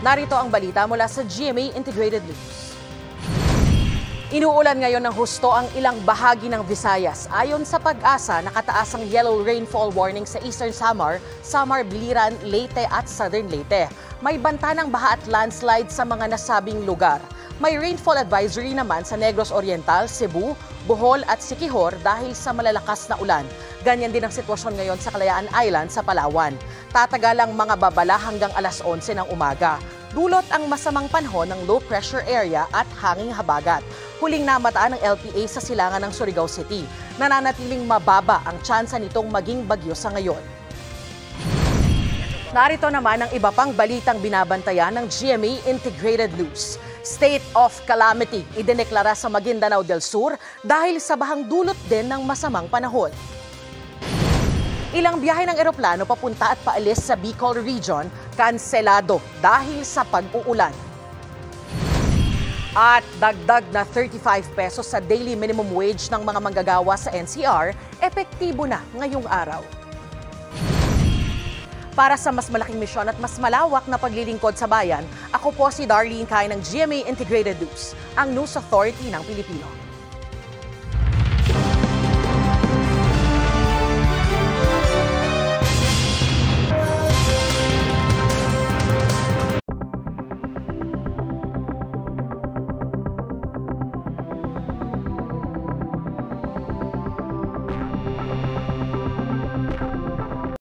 Narito ang balita mula sa GMA Integrated News. Inuulan ngayon ng husto ang ilang bahagi ng Visayas. Ayon sa Pag-asa, nakataas ang yellow rainfall warning sa Eastern Samar, Biliran, Leyte at Southern Leyte. May banta ng baha at landslide sa mga nasabing lugar. May rainfall advisory naman sa Negros Oriental, Cebu, Bohol at Siquijor dahil sa malalakas na ulan. Ganyan din ang sitwasyon ngayon sa Kalayaan Island sa Palawan. Tatagalang mga babala hanggang alas 11 ng umaga. Dulot ang masamang panahon ng low pressure area at hanging habagat. Huling namataan ng LPA sa silangan ng Surigao City. Nananatiling mababa ang tsansa nitong maging bagyo sa ngayon. Narito naman ang iba pang balitang binabantayan ng GMA Integrated News. State of calamity idineklara sa Maguindanao del Sur dahil sa bahang dulot din ng masamang panahon. Ilang biyahe ng eroplano papunta at paalis sa Bicol Region kanselado dahil sa pag-uulan. At dagdag na 35 pesos sa daily minimum wage ng mga manggagawa sa NCR, epektibo na ngayong araw. Para sa mas malaking misyon at mas malawak na paglilingkod sa bayan, ako po si Darlene Kai ng GMA Integrated News, ang News Authority ng Pilipino.